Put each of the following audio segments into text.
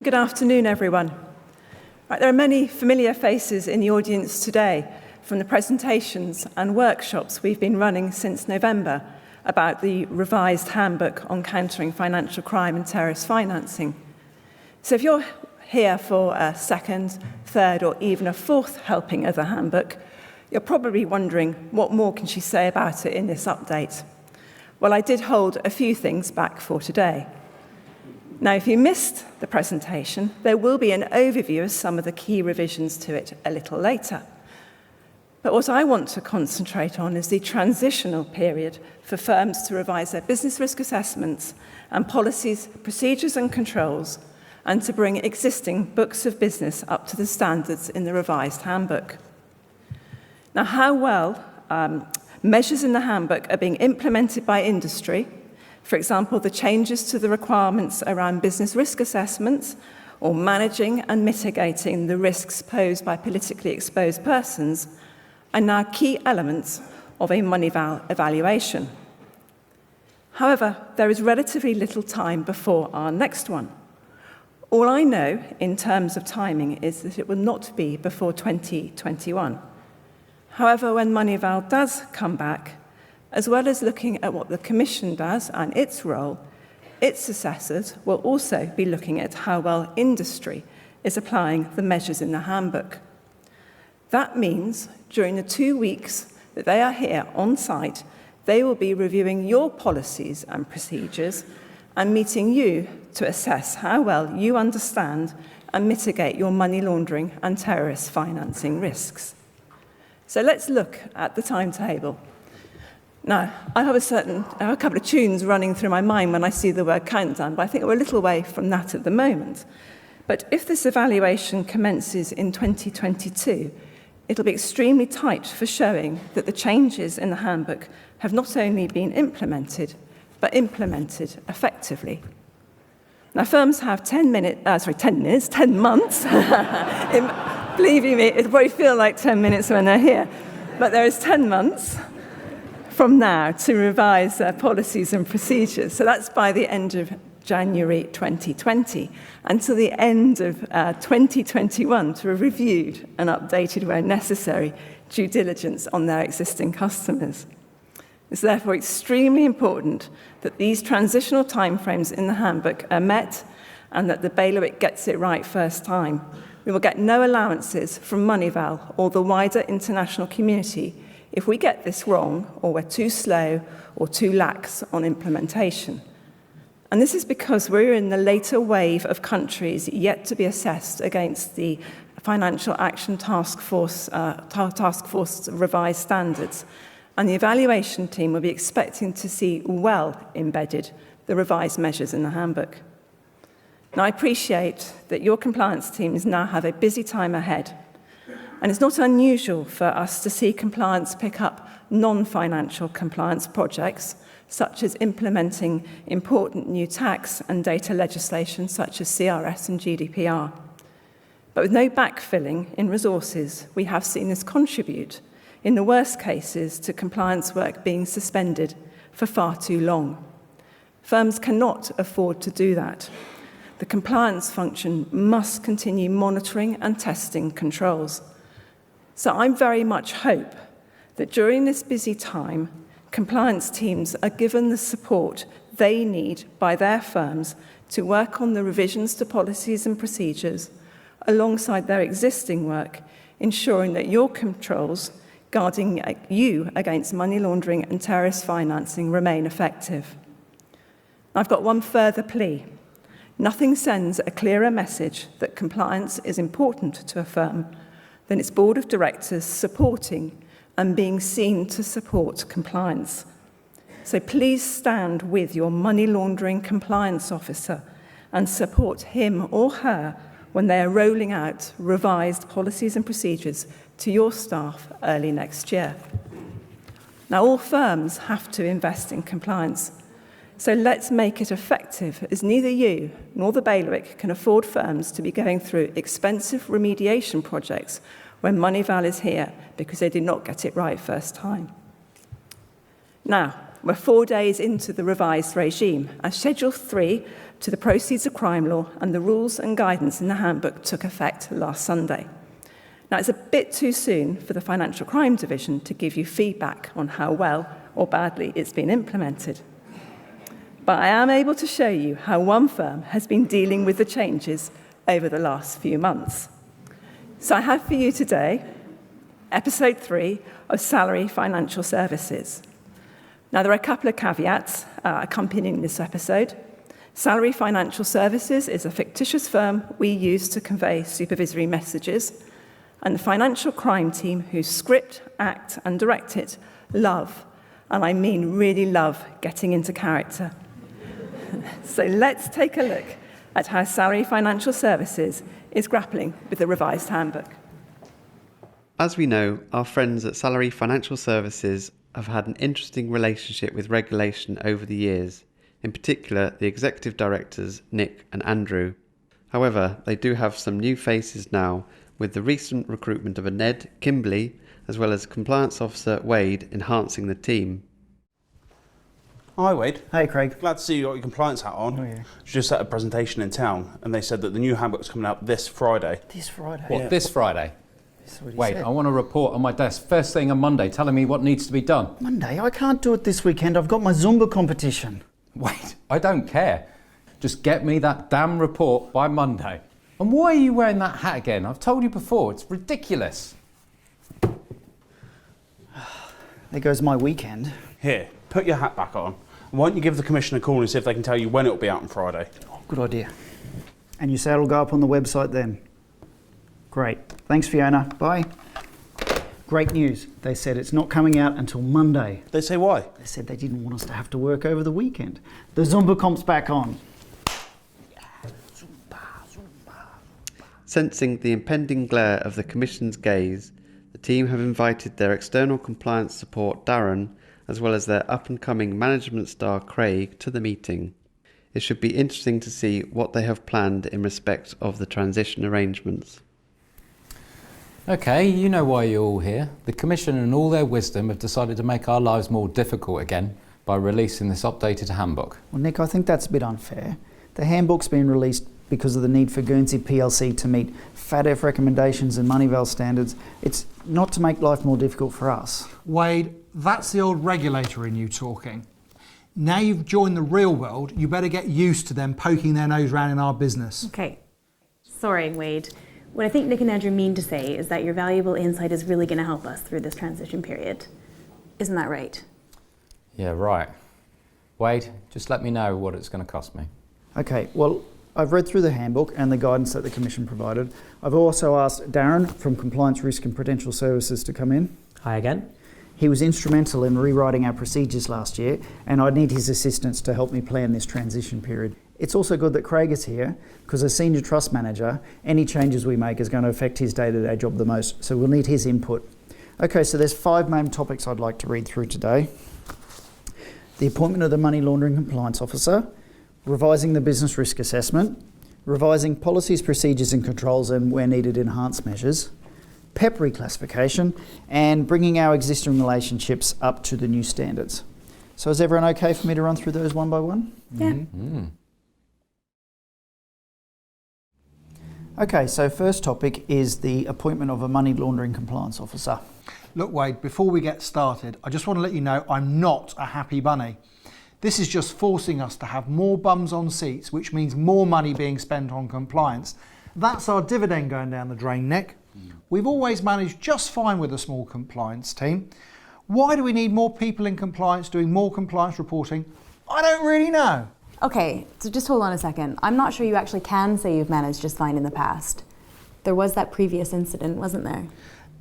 Good afternoon, everyone. Right, there are many familiar faces in the audience today from the presentations and workshops we've been running since November about the revised handbook on countering financial crime and terrorist financing. So if you're here for a second, third, or even a fourth helping of the handbook, you're probably wondering what more can she say about it in this update. Well, I did hold a few things back for today. Now, if you missed the presentation, there will be an overview of some of the key revisions to it a little later. But what I want to concentrate on is the transitional period for firms to revise their business risk assessments and policies, procedures and controls, and to bring existing books of business up to the standards in the revised handbook. Now, how well measures in the handbook are being implemented by industry, for example, the changes to the requirements around business risk assessments or managing and mitigating the risks posed by politically exposed persons, are now key elements of a Moneyval evaluation. However, there is relatively little time before our next one. All I know in terms of timing is that it will not be before 2021. However, when Moneyval does come back, as well as looking at what the Commission does and its role, its assessors will also be looking at how well industry is applying the measures in the handbook. That means during the 2 weeks that they are here on site, they will be reviewing your policies and procedures and meeting you to assess how well you understand and mitigate your money laundering and terrorist financing risks. So let's look at the timetable. Now, I have a couple of tunes running through my mind when I see the word countdown, but I think we're a little way from that at the moment. But if this evaluation commences in 2022, it'll be extremely tight for showing that the changes in the handbook have not only been implemented, but implemented effectively. Now, firms have 10 months. Believe me, it'll probably feel like 10 minutes when they're here. But there is 10 months from now to revise their policies and procedures. So that's by the end of January 2020, until the end of 2021 to have reviewed and updated where necessary due diligence on their existing customers. It's therefore extremely important that these transitional timeframes in the handbook are met and that the bailiwick gets it right first time. We will get no allowances from Moneyval or the wider international community if we get this wrong, or we're too slow or too lax on implementation. And this is because we're in the later wave of countries yet to be assessed against the Financial Action Task Force revised standards. And the evaluation team will be expecting to see well embedded the revised measures in the handbook. Now, I appreciate that your compliance teams now have a busy time ahead. And it's not unusual for us to see compliance pick up non-financial compliance projects, such as implementing important new tax and data legislation such as CRS and GDPR. But with no backfilling in resources, we have seen this contribute, in the worst cases, to compliance work being suspended for far too long. Firms cannot afford to do that. The compliance function must continue monitoring and testing controls. So I very much hope that during this busy time, compliance teams are given the support they need by their firms to work on the revisions to policies and procedures alongside their existing work, ensuring that your controls guarding you against money laundering and terrorist financing remain effective. I've got one further plea. Nothing sends a clearer message that compliance is important to a firm than its board of directors supporting and being seen to support compliance. So please stand with your money laundering compliance officer and support him or her when they are rolling out revised policies and procedures to your staff early next year. Now, all firms have to invest in compliance, so let's make it effective, as neither you nor the bailiwick can afford firms to be going through expensive remediation projects when Moneyval is here because they did not get it right first time. Now, we're 4 days into the revised regime, as Schedule 3 to the Proceeds of Crime Law and the rules and guidance in the handbook took effect last Sunday. Now, it's a bit too soon for the Financial Crime Division to give you feedback on how well or badly it's been implemented. But I am able to show you how one firm has been dealing with the changes over the last few months. So I have for you today Episode 3 of Salary Financial Services. Now, there are a couple of caveats accompanying this episode. Salary Financial Services is a fictitious firm we use to convey supervisory messages, and the financial crime team who script, act, and direct it love, and I mean really love, getting into character. So let's take a look at how Salary Financial Services is grappling with the revised handbook. As we know, our friends at Salary Financial Services have had an interesting relationship with regulation over the years, in particular the executive directors Nick and Andrew. However, they do have some new faces now, with the recent recruitment of a Ned, Kimberley, as well as Compliance Officer Wade enhancing the team. Hi Wade. Hey Craig. Glad to see you got your compliance hat on. Oh yeah. Just at a presentation in town and they said that the new handbook's coming out this Friday. This Friday? What, Yeah. this Friday? That's what he Wait, said. I want a report on my desk first thing on Monday telling me what needs to be done. Monday? I can't do it this weekend. I've got my Zumba competition. Wait, I don't care. Just get me that damn report by Monday. And why are you wearing that hat again? I've told you before, it's ridiculous. There goes my weekend. Here, put your hat back on. Why don't you give the commission a call and see if they can tell you when it'll be out on Friday? Oh, good idea. And you say it'll go up on the website then? Great. Thanks, Fiona. Bye. Great news. They said it's not coming out until Monday. They say why? They said they didn't want us to have to work over the weekend. The Zumba comp's back on. Sensing the impending glare of the Commission's gaze, the team have invited their external compliance support Darren, as well as their up-and-coming management star Craig, to the meeting. It should be interesting to see what they have planned in respect of the transition arrangements. Okay, you know why you're all here. The Commission in all their wisdom have decided to make our lives more difficult again by releasing this updated handbook. Well, Nick, I think that's a bit unfair. The handbook's been released because of the need for Guernsey PLC to meet FATF recommendations and Moneyval standards. It's not to make life more difficult for us. Wade, that's the old regulator in you talking. Now you've joined the real world, you better get used to them poking their nose around in our business. Okay. Sorry, Wade. What I think Nick and Andrew mean to say is that your valuable insight is really going to help us through this transition period. Isn't that right? Yeah, right. Wade, just let me know what it's going to cost me. Okay, well, I've read through the handbook and the guidance that the Commission provided. I've also asked Darren from Compliance, Risk and Prudential Services to come in. Hi again. He was instrumental in rewriting our procedures last year, and I need his assistance to help me plan this transition period. It's also good that Craig is here, because as Senior Trust Manager, any changes we make is going to affect his day-to-day job the most, so we'll need his input. Okay, so there's 5 main topics I'd like to read through today. The appointment of the Money Laundering Compliance Officer, revising the business risk assessment, revising policies, procedures and controls and where needed enhanced measures, PEP reclassification, and bringing our existing relationships up to the new standards. So is everyone okay for me to run through those one by one? Yeah. Mm-hmm. Okay, so first topic is the appointment of a Money Laundering Compliance Officer. Look, Wade, before we get started, I just want to let you know I'm not a happy bunny. This is just forcing us to have more bums on seats, which means more money being spent on compliance. That's our dividend going down the drain, Nick. We've always managed just fine with a small compliance team. Why do we need more people in compliance doing more compliance reporting? I don't really know. Okay, so just hold on a second. I'm not sure you actually can say you've managed just fine in the past. There was that previous incident, wasn't there?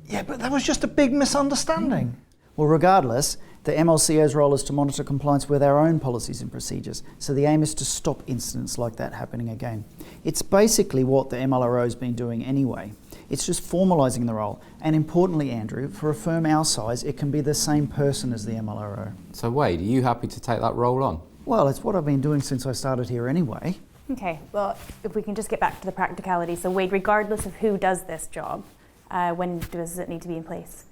Yeah, but that was just a big misunderstanding. Well, regardless, the MLCO's role is to monitor compliance with our own policies and procedures. So the aim is to stop incidents like that happening again. It's basically what the MLRO's been doing anyway. It's just formalising the role. And importantly, Andrew, for a firm our size, it can be the same person as the MLRO. So Wade, are you happy to take that role on? Well, it's what I've been doing since I started here anyway. Okay, well, if we can just get back to the practicality. So Wade, regardless of who does this job, when does it need to be in place?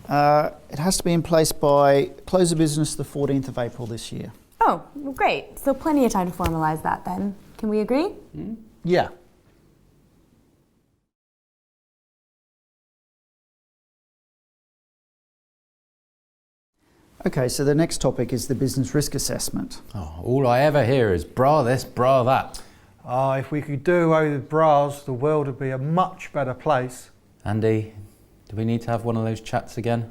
It has to be in place by close of business the 14th of April this year. Oh, well, great. So plenty of time to formalise that then. Can we agree? Yeah. Okay, so the next topic is the business risk assessment. Oh, all I ever hear is bra this, bra that. If we could do away with bras, the world would be a much better place. Andy, do we need to have one of those chats again?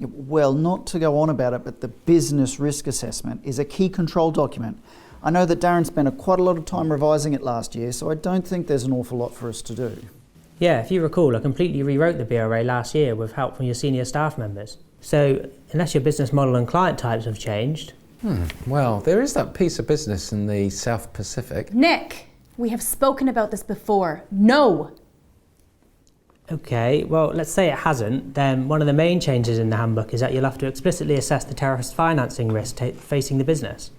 Well, not to go on about it, but the business risk assessment is a key control document. I know that Darren spent quite a lot of time revising it last year, so I don't think there's an awful lot for us to do. Yeah, if you recall, I completely rewrote the BRA last year with help from your senior staff members. So, unless your business model and client types have changed... Well, there is that piece of business in the South Pacific. Nick, we have spoken about this before. No! Okay, well, let's say it hasn't, then one of the main changes in the handbook is that you'll have to explicitly assess the terrorist financing risk facing the business.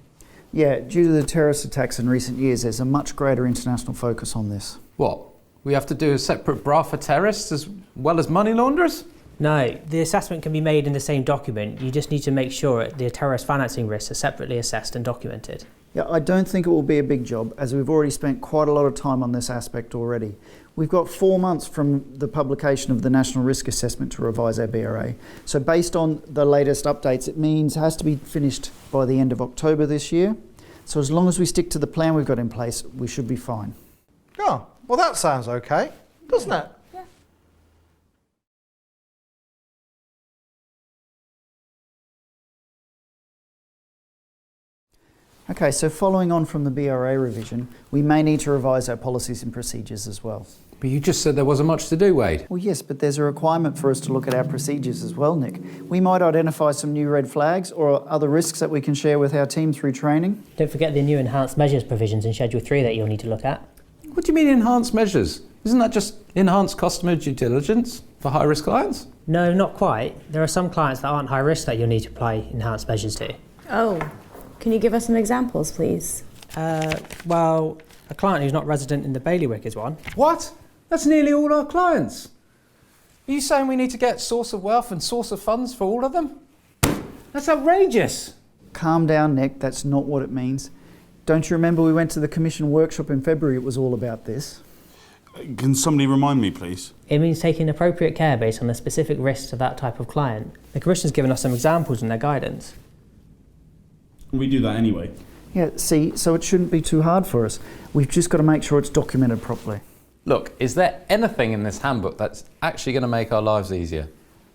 Yeah, due to the terrorist attacks in recent years, there's a much greater international focus on this. What? We have to do a separate bra for terrorists as well as money launderers? No, the assessment can be made in the same document. You just need to make sure the terrorist financing risks are separately assessed and documented. Yeah, I don't think it will be a big job, as we've already spent quite a lot of time on this aspect already. We've got 4 months from the publication of the National Risk Assessment to revise our BRA. So based on the latest updates, it means it has to be finished by the end of October this year. So as long as we stick to the plan we've got in place, we should be fine. Oh, well that sounds okay, doesn't it? Yeah. Okay, so following on from the BRA revision, we may need to revise our policies and procedures as well. But you just said there wasn't much to do, Wade. Well, yes, but there's a requirement for us to look at our procedures as well, Nick. We might identify some new red flags or other risks that we can share with our team through training. Don't forget the new enhanced measures provisions in Schedule 3 that you'll need to look at. What do you mean enhanced measures? Isn't that just enhanced customer due diligence for high-risk clients? No, not quite. There are some clients that aren't high risk that you'll need to apply enhanced measures to. Oh, can you give us some examples, please? Well, a client who's not resident in the bailiwick is one. What? That's nearly all our clients. Are you saying we need to get source of wealth and source of funds for all of them? That's outrageous. Calm down, Nick. That's not what it means. Don't you remember we went to the Commission workshop in February? It was all about this. Can somebody remind me, please? It means taking appropriate care based on the specific risks of that type of client. The Commission's given us some examples in their guidance. We do that anyway. Yeah, see, so it shouldn't be too hard for us. We've just got to make sure it's documented properly. Look, is there anything in this handbook that's actually going to make our lives easier?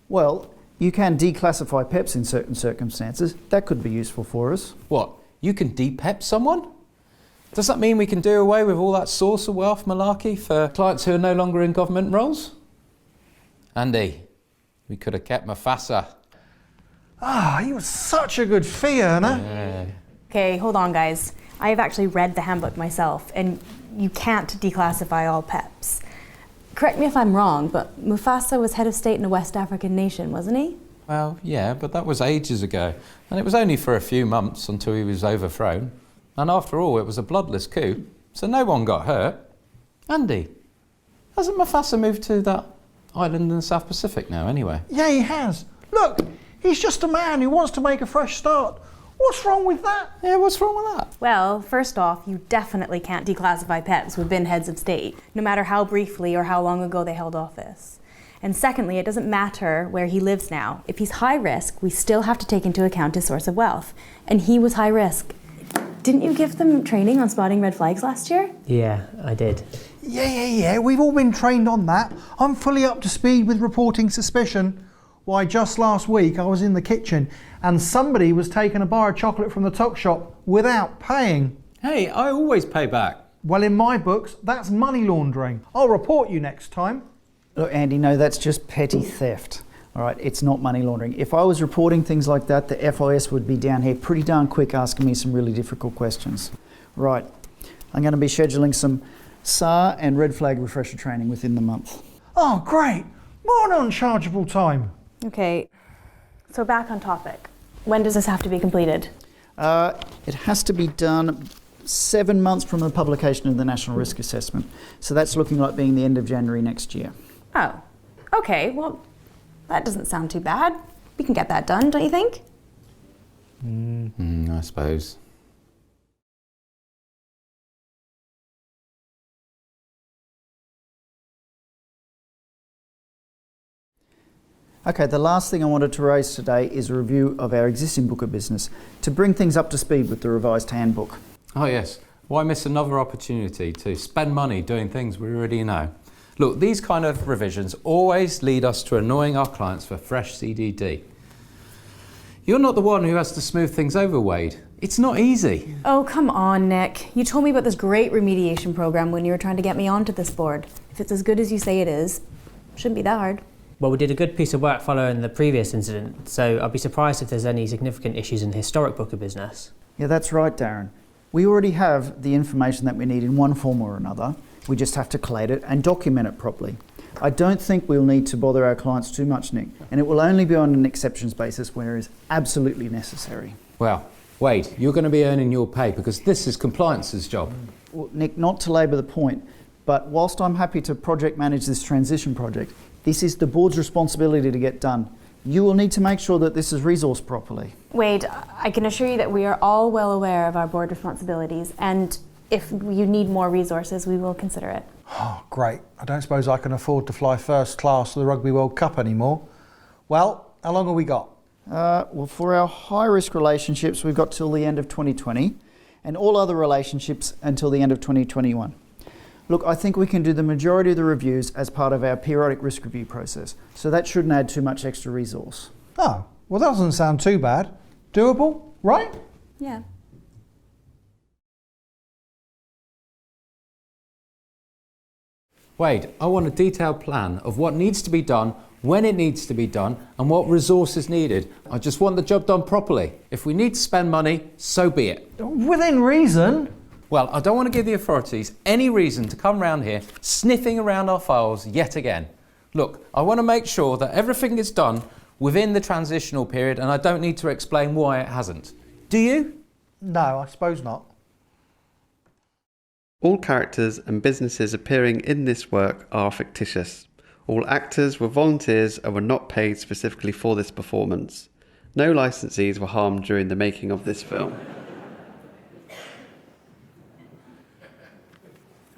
Well, you can declassify PEPs in certain circumstances. That could be useful for us. What? You can de-PEP someone? Does that mean we can do away with all that source of wealth malarkey for clients who are no longer in government roles? Andy, we could have kept Mufasa. He was such a good Fiona. Okay, hold on, guys. I have actually read the handbook myself, and you can't declassify all PEPs. Correct me if I'm wrong, but Mufasa was head of state in a West African nation, wasn't he? Well, yeah, but that was ages ago. And it was only for a few months until he was overthrown. And after all, it was a bloodless coup, so no one got hurt. Andy, hasn't Mufasa moved to that island in the South Pacific now, anyway? Yeah, he has. Look, he's just a man who wants to make a fresh start. What's wrong with that? Yeah, what's wrong with that? Well, first off, you definitely can't declassify PEPs who've been heads of state, no matter how briefly or how long ago they held office. And secondly, it doesn't matter where he lives now. If he's high risk, we still have to take into account his source of wealth. And he was high risk. Didn't you give them training on spotting red flags last year? Yeah, I did. Yeah. We've all been trained on that. I'm fully up to speed with reporting suspicion. Why, just last week I was in the kitchen and somebody was taking a bar of chocolate from the tuck shop without paying. Hey, I always pay back. Well, in my books, that's money laundering. I'll report you next time. Look, Andy, no, that's just petty theft. All right, it's not money laundering. If I was reporting things like that, the FIS would be down here pretty darn quick asking me some really difficult questions. Right, I'm going to be scheduling some SAR and red flag refresher training within the month. Oh, great. More non-chargeable time. Okay, so back on topic. When does this have to be completed? It has to be done 7 months from the publication of the National Risk Assessment. So that's looking like being the end of January next year. Oh, okay, well, That doesn't sound too bad. We can get that done, don't you think? I suppose. Okay, the last thing I wanted to raise today is a review of our existing book of business to bring things up to speed with the revised handbook. Oh yes, why miss another opportunity to spend money doing things we already know? Look, these kind of revisions always lead us to annoying our clients for fresh CDD. You're not the one who has to smooth things over, Wade. It's not easy. Oh, come on, Nick. You told me about this great remediation program when you were trying to get me onto this board. If it's as good as you say it is, shouldn't be that hard. Well, we did a good piece of work following the previous incident, so I'd be surprised if there's any significant issues in the historic book of business. Yeah, that's right, Darren. We already have the information that we need in one form or another. We just have to collate it and document it properly. I don't think we'll need to bother our clients too much, Nick, and it will only be on an exceptions basis where it is absolutely necessary. Well, Wade, you're going to be earning your pay because this is compliance's job. Well, Nick, not to labour the point, but whilst I'm happy to project manage this transition project, this is the board's responsibility to get done. You will need to make sure that this is resourced properly. Wade, I can assure you that we are all well aware of our board responsibilities, and if you need more resources, we will consider it. Oh, great. I don't suppose I can afford to fly first class to the Rugby World Cup anymore. Well, how long have we got? Well, for our high-risk relationships, we've got till the end of 2020, and all other relationships until the end of 2021. Look, I think we can do the majority of the reviews as part of our periodic risk review process, so that shouldn't add too much extra resource. Oh, well, that doesn't sound too bad. Doable, right? Yeah. Wade, I want a detailed plan of what needs to be done, when it needs to be done, and what resources needed. I just want the job done properly. If we need to spend money, so be it. Within reason. Well, I don't want to give the authorities any reason to come round here sniffing around our files yet again. Look, I want to make sure that everything is done within the transitional period, and I don't need to explain why it hasn't. Do you? No, I suppose not. All characters and businesses appearing in this work are fictitious. All actors were volunteers and were not paid specifically for this performance. No licensees were harmed during the making of this film.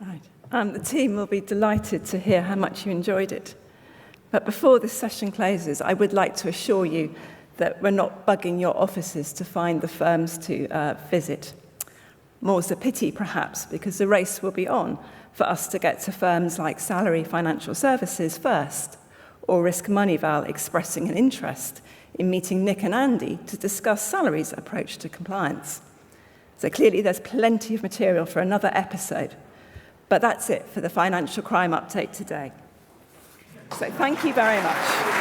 Right. The team will be delighted to hear how much you enjoyed it. But before this session closes, I would like to assure you that we're not bugging your offices to find the firms to visit. More's a pity, perhaps, because the race will be on for us to get to firms like Salary Financial Services first, or Risk Moneyval expressing an interest in meeting Nick and Andy to discuss Salary's approach to compliance. So clearly there's plenty of material for another episode. But that's it for the Financial Crime Update today. So thank you very much.